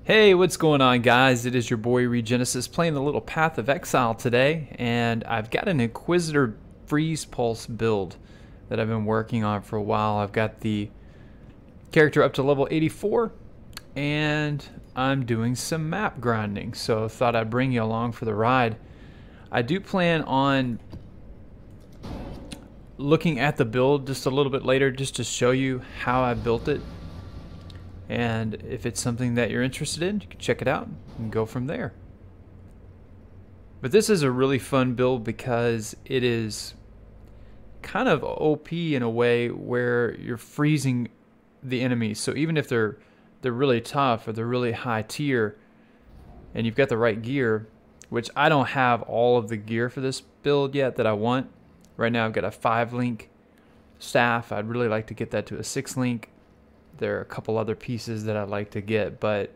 Hey, what's going on, guys? It is your boy Regenesis playing the little Path of Exile today, and I've got an Inquisitor Freeze Pulse build that I've been working on for a while. I've got the character up to level 84, and I'm doing some map grinding, so thought I'd bring you along for the ride. I do plan on looking at the build just a little bit later just to show you how I built it. And if it's something that you're interested in, you can check it out and go from there. But this is a really fun build because it is kind of OP in a way where you're freezing the enemies. So even if they're really tough or they're really high tier and you've got the right gear, which I don't have all of the gear for this build yet that I want. Right now I've got a 5-link staff. I'd really like to get that to a 6-link. There are a couple other pieces that I'd like to get, but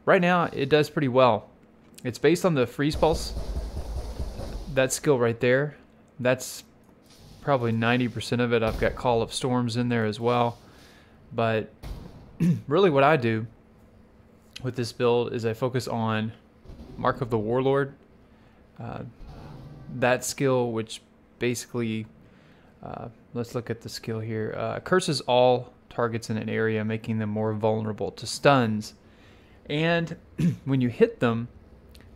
right now it does pretty well. It's based on the Freeze Pulse. That skill right there, that's probably 90% of it. I've got Call of Storms in there as well. But really what I do with this build is I focus on Mark of the Warlord. That skill, which basically, let's look at the skill here. Curses all targets in an area, making them more vulnerable to stuns. And when you hit them,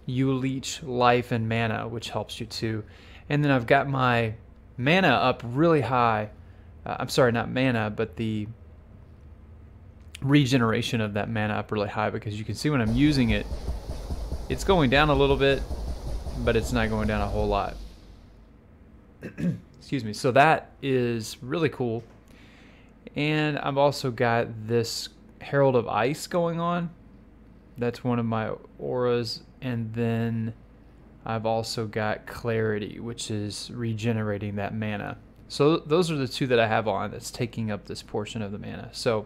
you leech life and mana, which helps you too. And then I've got my mana up really high. I'm sorry, not mana, but the regeneration of that mana up really high, because you can see when I'm using it, it's going down a little bit, but it's not going down a whole lot. Excuse me. So that is really cool. And I've also got this Herald of Ice going on. That's one of my auras. And then I've also got Clarity, which is regenerating that mana. So those are the two that I have on that's taking up this portion of the mana. So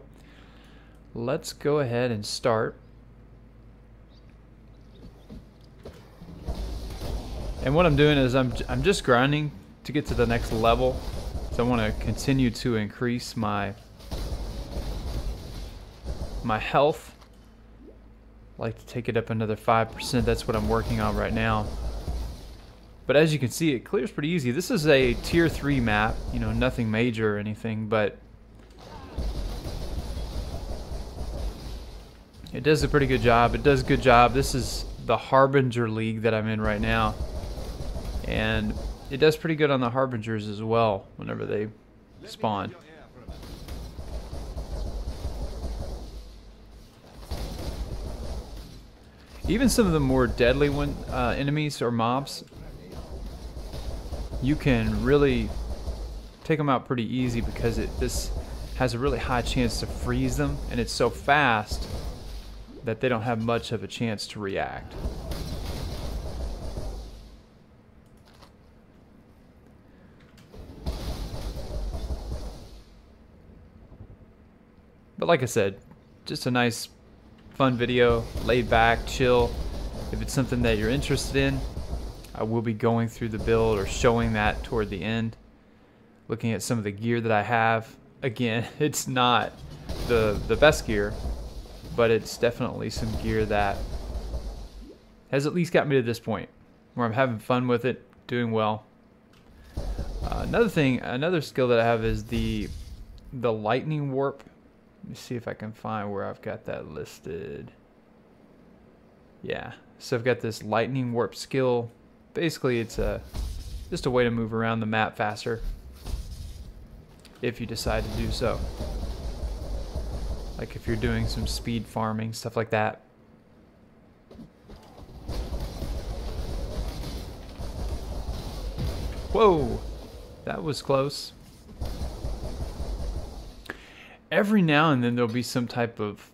let's go ahead and start. And what I'm doing is I'm just grinding to get to the next level. So I want to continue to increase my health. I like to take it up another 5%. That's what I'm working on right now. But as you can see, it clears pretty easy. This is a tier 3 map, you know, nothing major or anything, but it does a pretty good job. It does a good job. This is the Harbinger League that I'm in right now. And it does pretty good on the Harbingers as well whenever they spawn. Even some of the more deadly enemies or mobs, you can really take them out pretty easy because this has a really high chance to freeze them, and it's so fast that they don't have much of a chance to react. But like I said, just a nice, fun video, laid back, chill. If it's something that you're interested in, I will be going through the build or showing that toward the end. Looking at some of the gear that I have. Again, it's not the best gear, but it's definitely some gear that has at least got me to this point where I'm having fun with it, doing well. Another skill that I have is the lightning warp. Let me see if I can find where I've got that listed. Yeah, so I've got this lightning warp skill. Basically, it's just a way to move around the map faster if you decide to do so. Like if you're doing some speed farming, stuff like that. Whoa, that was close. Every now and then there'll be some type of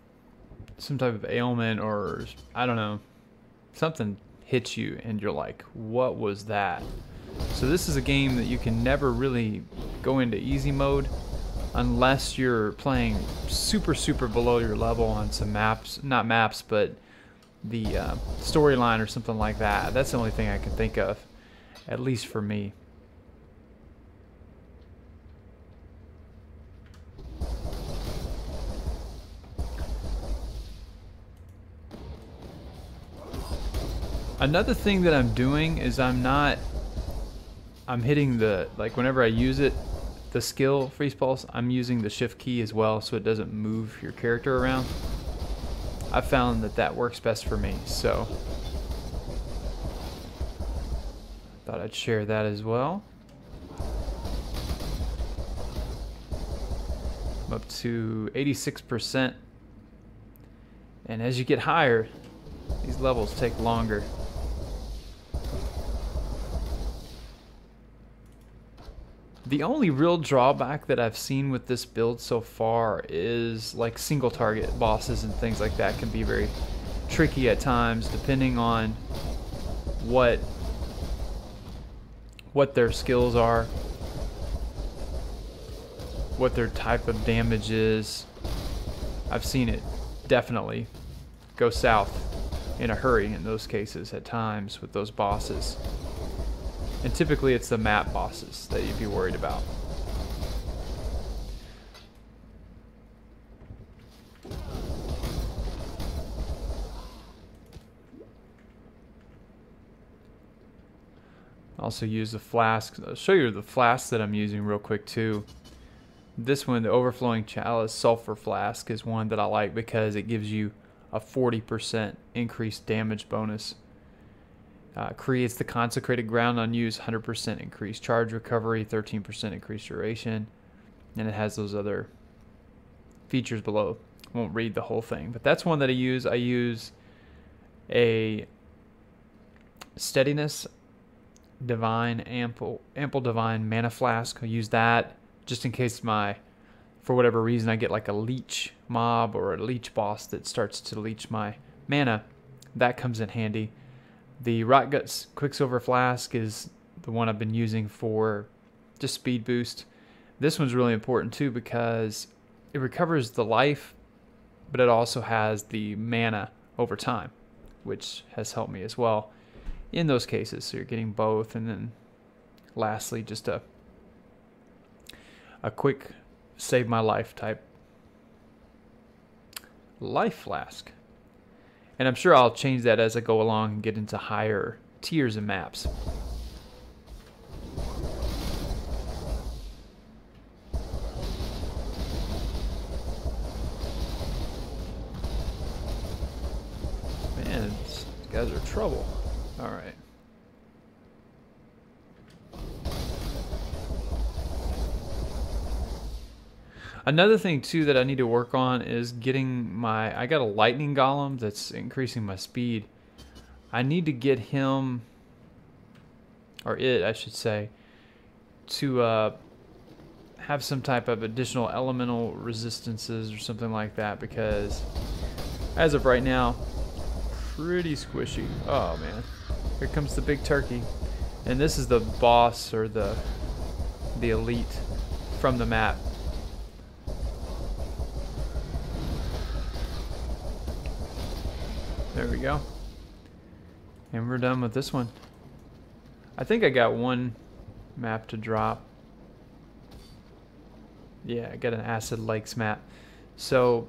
ailment, or I don't know, something hits you and you're like, what was that? So this is a game that you can never really go into easy mode unless you're playing super below your level on some maps, not maps, but the storyline or something like that. That's the only thing I can think of, at least for me. Another thing that I'm doing is I'm hitting the, like whenever I use it, the skill Freeze Pulse, I'm using the shift key as well so it doesn't move your character around. I found that that works best for me, so thought I'd share that as well. I'm up to 86%, and as you get higher, these levels take longer. The only real drawback that I've seen with this build so far is like single target bosses and things like that can be very tricky at times depending on what their skills are, what their type of damage is. I've seen it definitely go south in a hurry in those cases at times with those bosses. And typically it's the map bosses that you'd be worried about. Also use the flask. I'll show you the flask that I'm using real quick too. This one, the Overflowing Chalice Sulfur Flask, is one that I like because it gives you a 40% increased damage bonus. Creates the Consecrated Ground unused, 100% increased charge recovery, 13% increased duration, and it has those other features below. I won't read the whole thing, but that's one that I use. I use a Steadiness Divine Ample Divine Mana Flask. I'll use that just in case for whatever reason I get like a leech mob or a leech boss that starts to leech my mana. That comes in handy. The Rot Guts Quicksilver Flask is the one I've been using for just speed boost. This one's really important too because it recovers the life, but it also has the mana over time, which has helped me as well in those cases. So you're getting both, and then lastly just a quick save my life type life flask. And I'm sure I'll change that as I go along and get into higher tiers and maps. Man, these guys are trouble. All right. Another thing too that I need to work on is getting I got a lightning golem that's increasing my speed. I need to get him, or it I should say, to have some type of additional elemental resistances or something like that, because as of right now, pretty squishy. Oh man, here comes the big turkey. And this is the boss, or the elite from the map. There we go. And we're done with this one. I think I got one map to drop. Yeah, I got an Acid Lakes map. So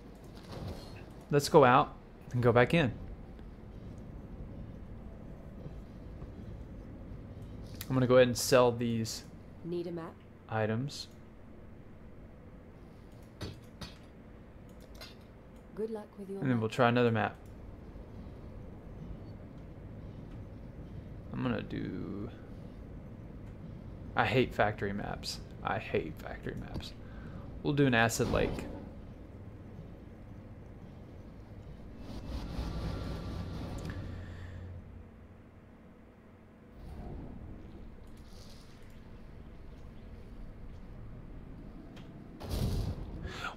let's go out and go back in. I'm gonna go ahead and sell these Need a map? items. Good luck with your And then we'll try another map. I'm gonna do... I hate factory maps. I hate factory maps. We'll do an Acid Lake.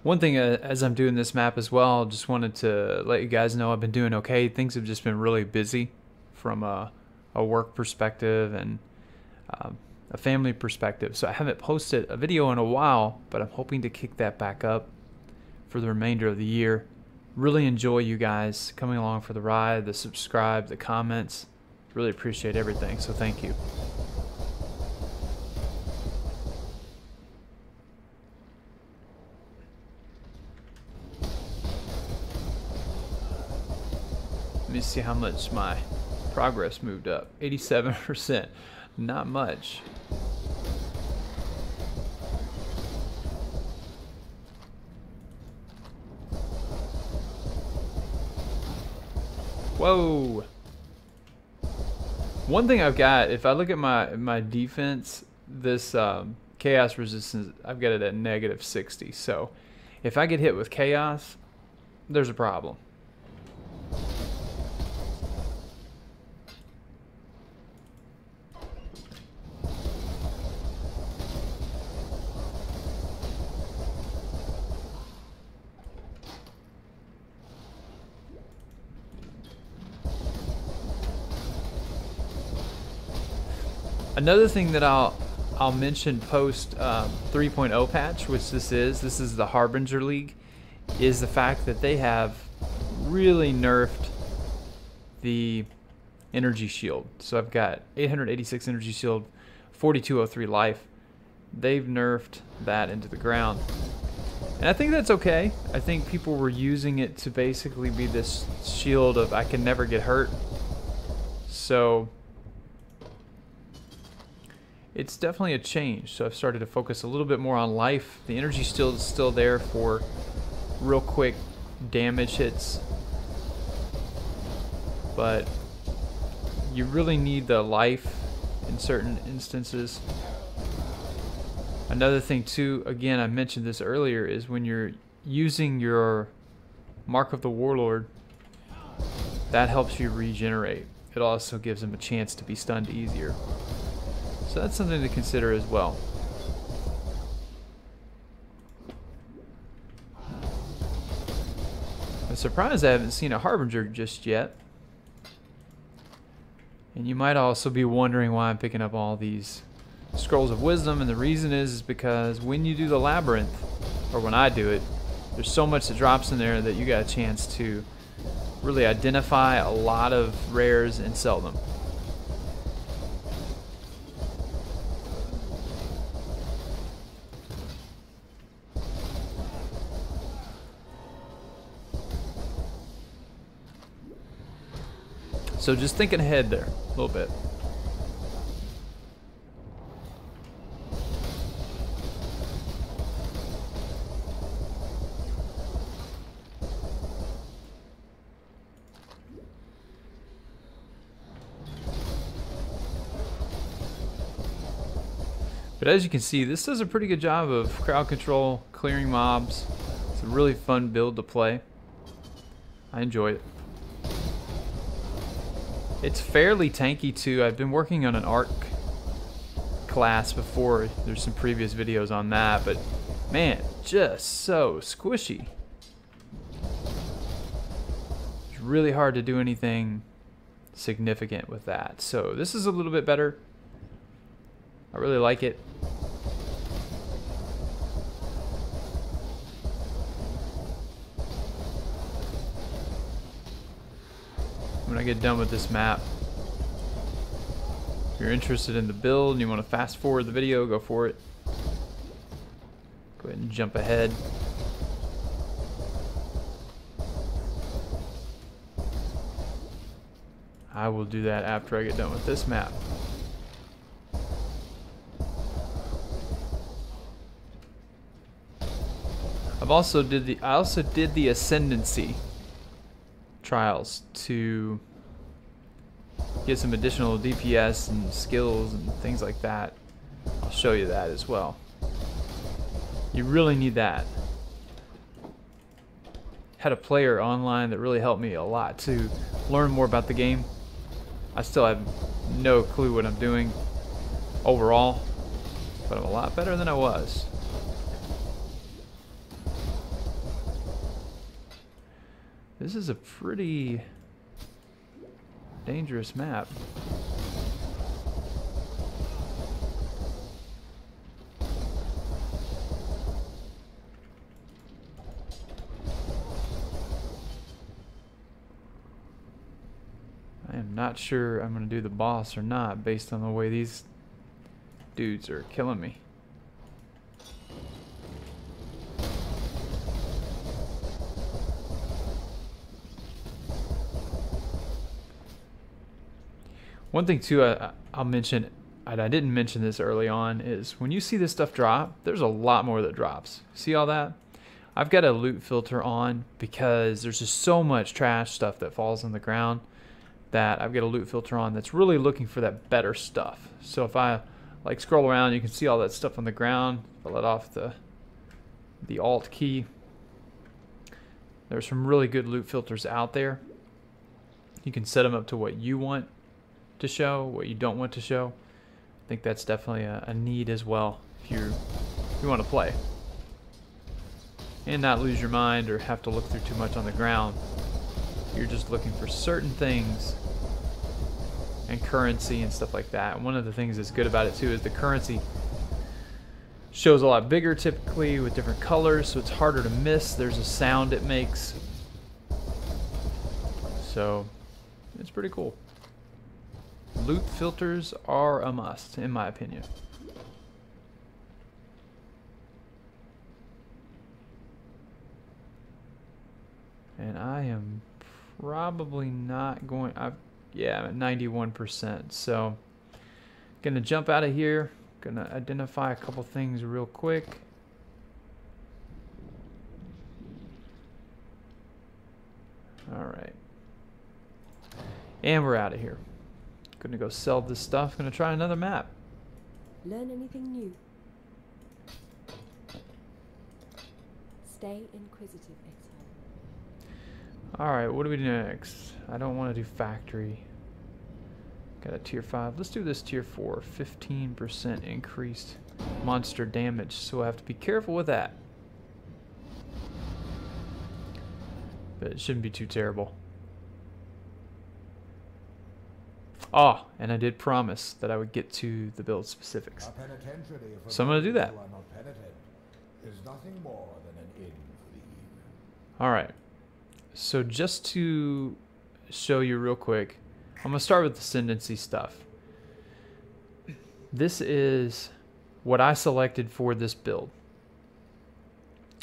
One thing as I'm doing this map as well, just wanted to let you guys know I've been doing okay. Things have just been really busy from a work perspective and a family perspective. So I haven't posted a video in a while, but I'm hoping to kick that back up for the remainder of the year. Really enjoy you guys coming along for the ride, the subscribe, the comments. Really appreciate everything, so thank you. Let me see how much my Progress moved up 87%. Not much. Whoa. One thing I've got, if I look at my defense, this chaos resistance, I've got it at -60. So if I get hit with chaos, there's a problem. Another thing that I'll mention post 3.0 patch, which this is the Harbinger League, is the fact that they have really nerfed the energy shield. So I've got 886 energy shield, 4203 life. They've nerfed that into the ground. And I think that's okay. I think people were using it to basically be this shield of I can never get hurt. So it's definitely a change. So I've started to focus a little bit more on life. The energy shield is still there for real quick damage hits, but you really need the life in certain instances. Another thing too, again, I mentioned this earlier, is when you're using your Mark of the Warlord, that helps you regenerate. It also gives them a chance to be stunned easier. So that's something to consider as well. I'm surprised I haven't seen a Harbinger just yet. And you might also be wondering why I'm picking up all these Scrolls of Wisdom, and the reason is because when you do the Labyrinth, or when I do it, there's so much that drops in there that you got a chance to really identify a lot of rares and sell them. So just thinking ahead there a little bit. But as you can see, this does a pretty good job of crowd control, clearing mobs. It's a really fun build to play. I enjoy it. It's fairly tanky too. I've been working on an arc class before. There's some previous videos on that, but man, just so squishy. It's really hard to do anything significant with that. So this is a little bit better. I really like it. When I get done with this map, if you're interested in the build and you want to fast forward the video, go for it. Go ahead and jump ahead. I will do that after I get done with this map. I also did the Ascendancy trials to get some additional DPS and skills and things like that. I'll show you that as well. You really need that. Had a player online that really helped me a lot to learn more about the game. I still have no clue what I'm doing overall, but I'm a lot better than I was. This is a pretty dangerous map. I am not sure I'm going to do the boss or not based on the way these dudes are killing me. One thing too I'll mention, and I didn't mention this early on, is when you see this stuff drop, there's a lot more that drops. See all that? I've got a loot filter on because there's just so much trash stuff that falls on the ground that I've got a loot filter on that's really looking for that better stuff. So if I like scroll around, you can see all that stuff on the ground. If I let off the Alt key, there's some really good loot filters out there. You can set them up to what you want to show, what you don't want to show. I think that's definitely a need as well if you want to play and not lose your mind or have to look through too much on the ground. You're just looking for certain things and currency and stuff like that. And one of the things that's good about it too is the currency shows a lot bigger typically with different colors, so it's harder to miss. There's a sound it makes, so it's pretty cool. Loot filters are a must, in my opinion. And I am probably not going, yeah, I'm at 91%. So gonna jump out of here, gonna identify a couple things real quick. All right. And we're out of here. Gonna go sell this stuff, gonna try another map. Learn anything new? Stay inquisitive, Exile. Alright, what do we do next? I don't want to do factory. Got a tier 5. Let's do this tier 4. 15% increased monster damage, so we'll have to be careful with that. But it shouldn't be too terrible. Oh, and I did promise that I would get to the build specifics. So I'm going to do that. Alright. So just to show you real quick, I'm going to start with Ascendancy stuff. This is what I selected for this build.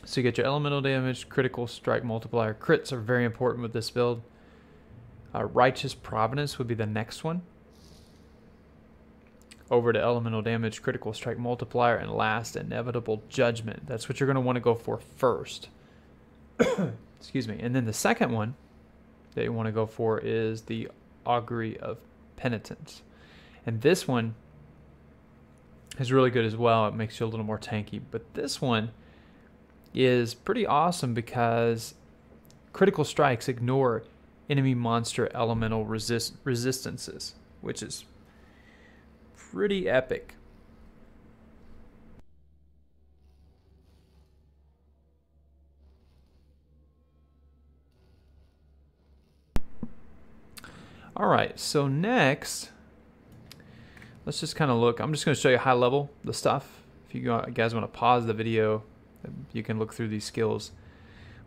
So you get your elemental damage, critical strike multiplier. Crits are very important with this build. Righteous Providence would be the next one. Over to elemental damage, critical strike multiplier, and last, inevitable judgment. That's what you're going to want to go for first. Excuse me. And then the second one that you want to go for is the Augury of Penitence. And this one is really good as well. It makes you a little more tanky. But this one is pretty awesome because critical strikes ignore enemy monster elemental resistances, which is pretty epic. Alright, so next, let's just kind of look. I'm just going to show you high level the stuff. If you guys want to pause the video, you can look through these skills.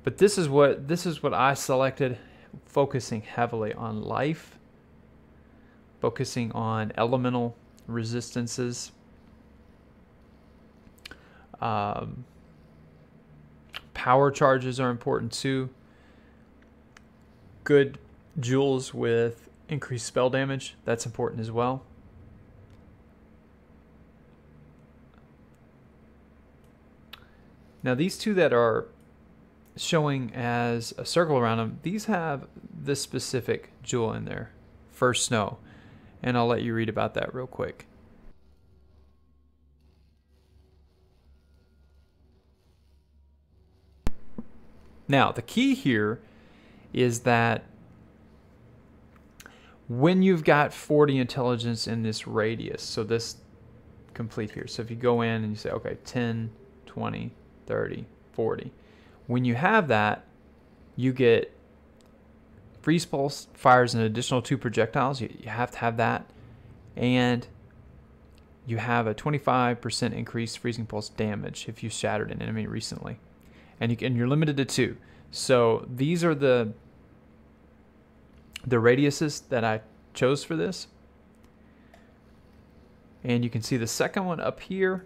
But this is what I selected, focusing heavily on life, focusing on elemental resistances, power charges are important too. Good jewels with increased spell damage, that's important as well. Now these two that are showing as a circle around them, these have this specific jewel in there, First Snow, and I'll let you read about that real quick. Now the key here is that when you've got 40 intelligence in this radius, so this complete here, so if you go in and you say, okay, 10, 20, 30, 40, when you have that, you get Freeze Pulse fires an additional 2 projectiles. You have to have that, and you have a 25% increased Freezing Pulse damage if you shattered an enemy recently, and you're limited to 2. So these are the radiuses that I chose for this. And you can see the second one up here,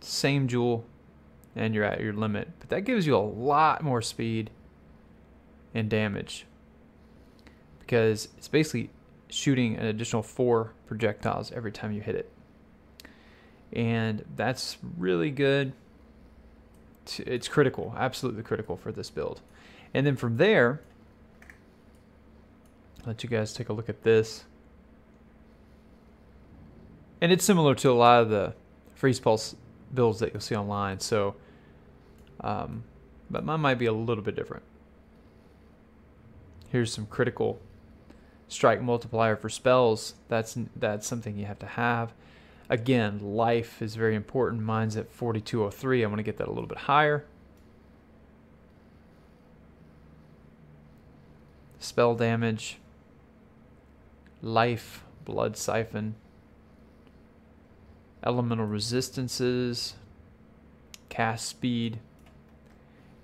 same jewel, and you're at your limit. But that gives you a lot more speed and damage, because it's basically shooting an additional 4 projectiles every time you hit it. And that's really good. It's critical, absolutely critical for this build. And then from there, I'll let you guys take a look at this. And it's similar to a lot of the Freeze Pulse builds that you'll see online. So, but mine might be a little bit different. Here's some critical strike multiplier for spells. That's something you have to have. Again, life is very important. Mine's at 4203. I want to get that a little bit higher. Spell damage, life, blood siphon, elemental resistances, cast speed,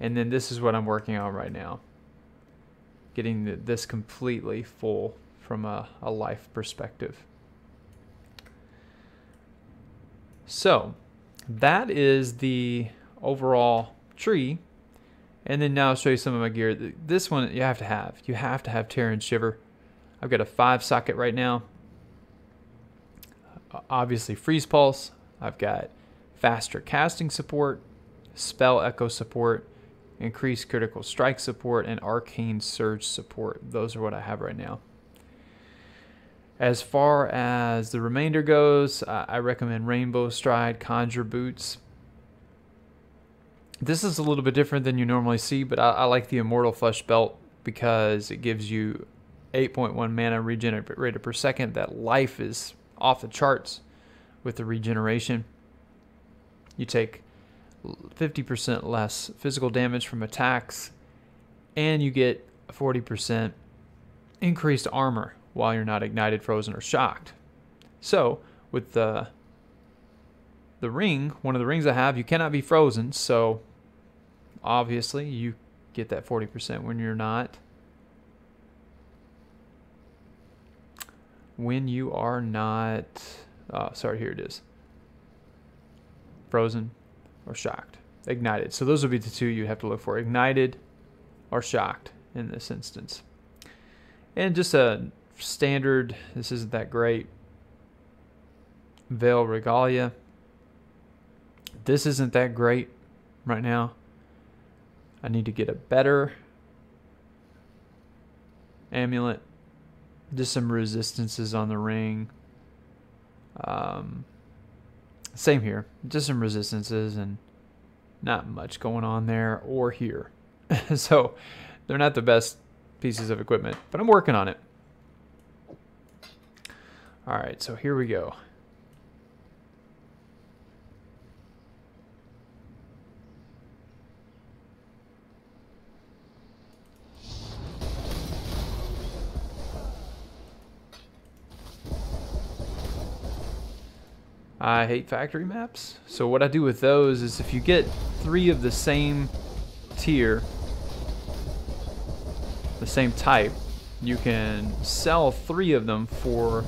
and then this is what I'm working on right now. Getting this completely full from a life perspective. So that is the overall tree. And then now I'll show you some of my gear. This one you have to have. You have to have Tear and Shiver. I've got a 5 socket right now. Obviously Freeze Pulse. I've got faster casting support, spell echo support, increased critical strike support, and arcane surge support. Those are what I have right now. As far as the remainder goes, I recommend Rainbow Stride, Conjure Boots. This is a little bit different than you normally see, but I like the Immortal Flesh Belt because it gives you 8.1 mana regenerated per second. That life is off the charts with the regeneration. You take 50% less physical damage from attacks, and you get 40% increased armor while you're not ignited, frozen, or shocked. So with the ring, one of the rings I have, you cannot be frozen, so obviously you get that 40% when you're not. When you are not, oh, sorry, here it is. Frozen or shocked. Ignited. So those would be the two you'd have to look for. Ignited or shocked in this instance. And just a standard, this isn't that great, Veil Regalia. This isn't that great right now. I need to get a better amulet. Just some resistances on the ring. Same here. Just some resistances and not much going on there or here. So they're not the best pieces of equipment, but I'm working on it. All right, so here we go. I hate factory maps. So what I do with those is if you get 3 of the same tier, the same type, you can sell 3 of them for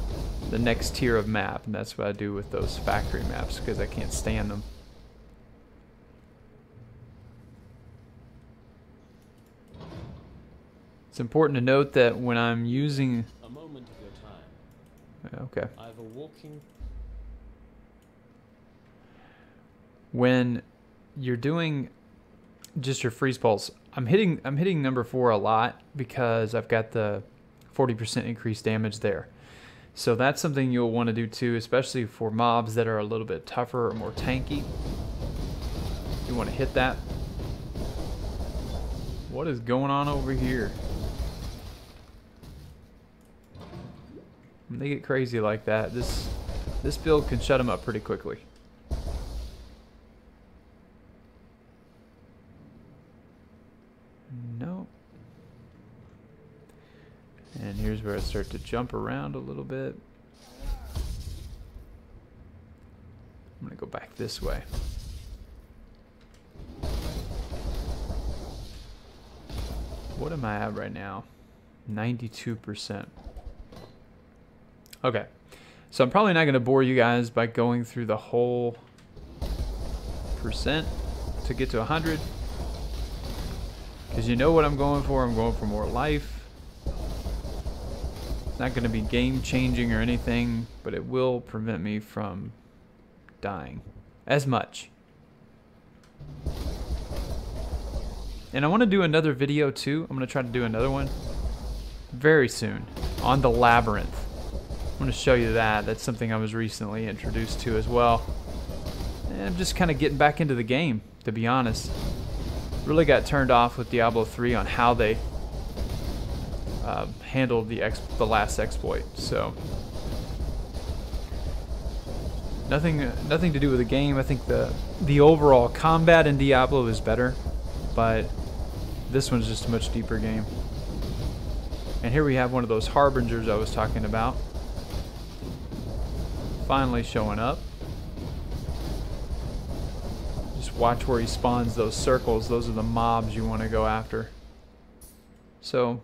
the next tier of map. And that's what I do with those factory maps because I can't stand them. It's important to note that when I'm using... A moment of your time. Okay. Either walking... When you're doing just your Freeze Pulse, I'm hitting number 4 a lot because I've got the 40% increased damage there. So that's something you'll want to do too, especially for mobs that are a little bit tougher or more tanky. You want to hit that. What is going on over here? When they get crazy like that, this build can shut them up pretty quickly. No. And here's where I start to jump around a little bit. I'm going to go back this way. What am I at right now? 92%. Okay. So I'm probably not going to bore you guys by going through the whole percent to get to 100. Because you know what I'm going for. I'm going for more life. not going to be game changing or anything, but it will prevent me from dying as much. And I want to do another video too. I'm going to try to do another one very soon on the labyrinth. I'm going to show you that. That's something I was recently introduced to as well. And I'm just kind of getting back into the game, to be honest. Really got turned off with Diablo 3 on how they handled the last exploit. So nothing to do with the game. I think the overall combat in Diablo is better, but this one's just a much deeper game. And here we have one of those Harbingers I was talking about. Finally showing up. Just watch where he spawns those circles. Those are the mobs you want to go after. So,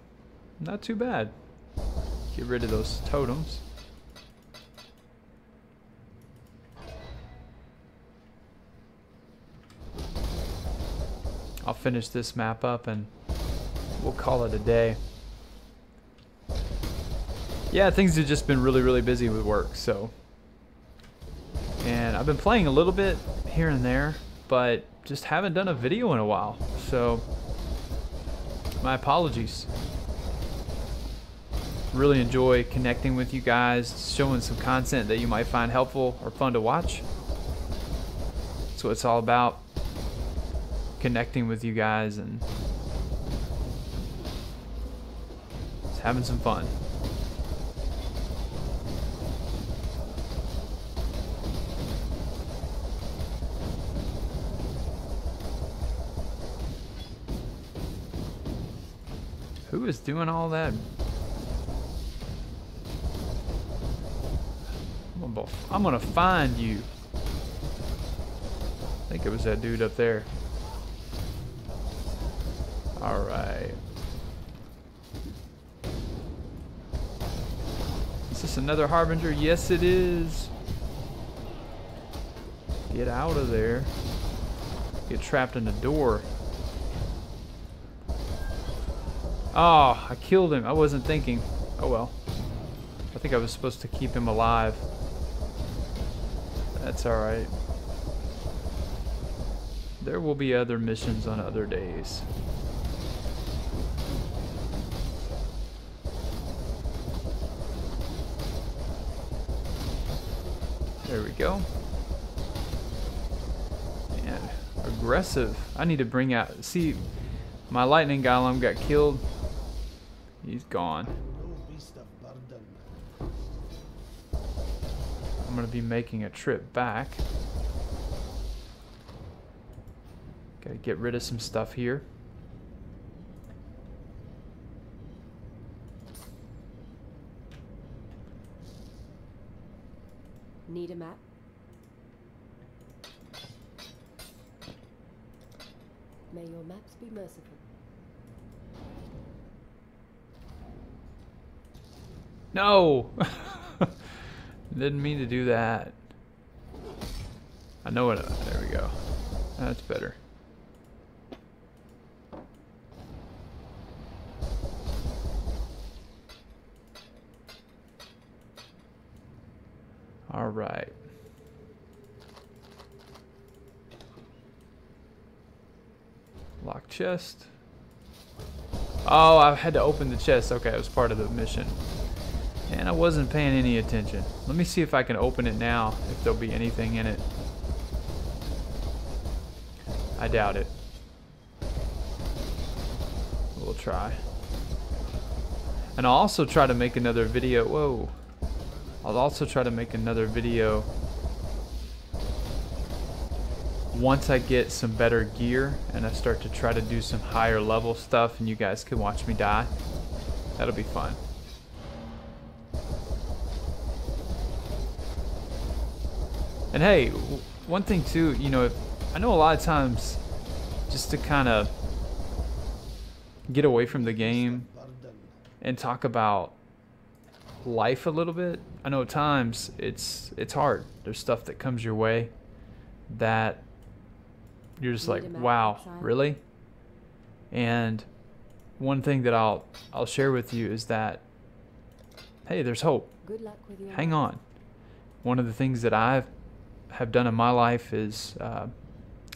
not too bad. Get rid of those totems. I'll finish this map up and we'll call it a day. Yeah, things have just been really busy with work, so. And I've been playing a little bit here and there, but just haven't done a video in a while, so my apologies. Really enjoy connecting with you guys, showing some content that you might find helpful or fun to watch. That's what it's all about. Connecting with you guys and just having some fun. Who is doing all that? I'm gonna find you. I think it was that dude up there. Alright. Is this another Harbinger? Yes, it is. Get out of there. Get trapped in the door. Oh, I killed him. I wasn't thinking. Oh well. I think I was supposed to keep him alive. That's alright. There will be other missions on other days. There we go. And aggressive. I need to bring out... See, my lightning golem got killed. He's gone. I'm going to be making a trip back. Gotta get rid of some stuff here. Need a map? May your maps be merciful. No! Didn't mean to do that. I know it. There we go. That's better. All right. Lock chest. Oh, I had to open the chest. Okay, it was part of the mission. And I wasn't paying any attention. Let me see if I can open it now, if there'll be anything in it. I doubt it. We'll try. And I'll also try to make another video. Whoa. I'll also try to make another video once I get some better gear and I start to try to do some higher level stuff and you guys can watch me die. That'll be fun. And hey, one thing too, you know, I know a lot of times just to kind of get away from the game and talk about life a little bit. I know at times it's hard. There's stuff that comes your way that you're just like, wow, really? And one thing that I'll share with you is that hey, there's hope. Good luck with your Hang maps. on. One of the things that I have done in my life is I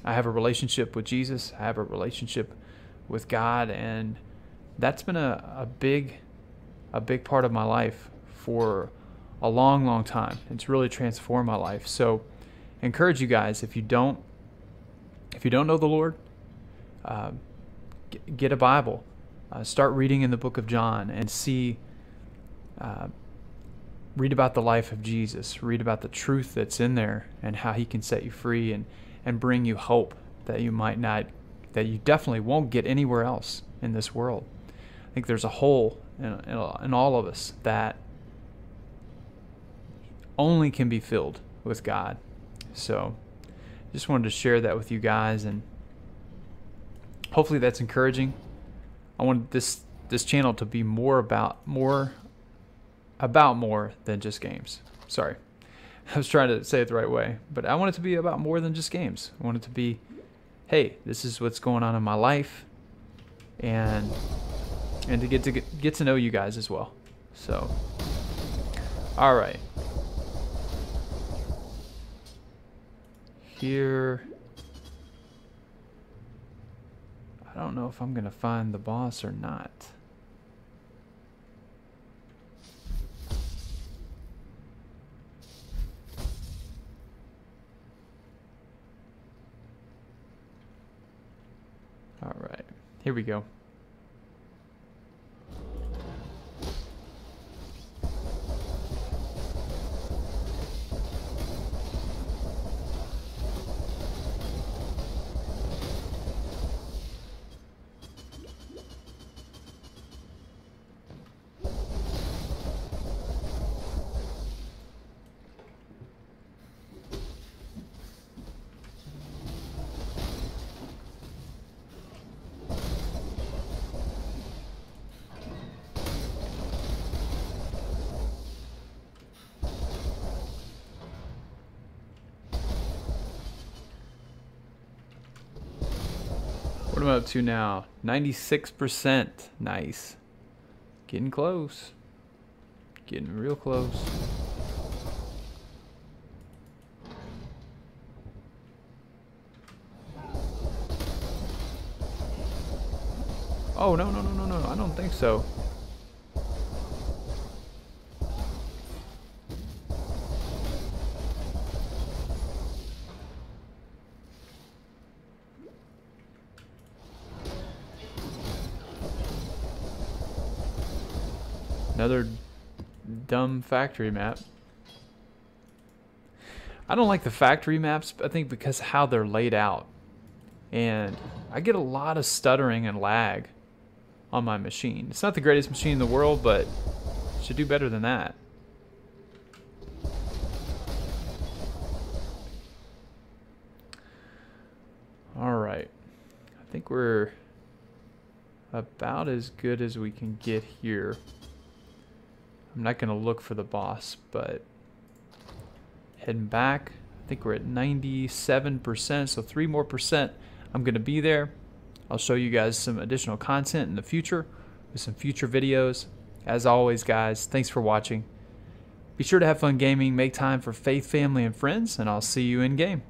have a relationship with Jesus. I have a relationship with God, and that's been a big part of my life for a long, long time. It's really transformed my life. So I encourage you guys, if you don't know the Lord, get a Bible. Start reading in the book of John and read about the life of Jesus. Read about the truth that's in there and how he can set you free and bring you hope that you definitely won't get anywhere else in this world. I think there's a hole in all of us that only can be filled with God. So just wanted to share that with you guys, and hopefully that's encouraging. I wanted this channel to be about more than just games. Sorry. I was trying to say it the right way, but I want it to be about more than just games. I want it to be, hey, this is what's going on in my life, and to get to know you guys as well. So, all right. Here, I don't know if I'm gonna find the boss or not. All right, here we go. What am I up to now? 96%. Nice. Getting close. Getting real close. Oh, no. I don't think so. Another dumb factory map. I don't like the factory maps, I think, because how they're laid out. And I get a lot of stuttering and lag on my machine. It's not the greatest machine in the world, but it should do better than that. Alright. I think we're about as good as we can get here. I'm not going to look for the boss, but heading back, I think we're at 97%, so 3% more. I'm going to be there. I'll show you guys some additional content in the future with some future videos. As always, guys, thanks for watching. Be sure to have fun gaming, make time for faith, family, and friends, and I'll see you in game.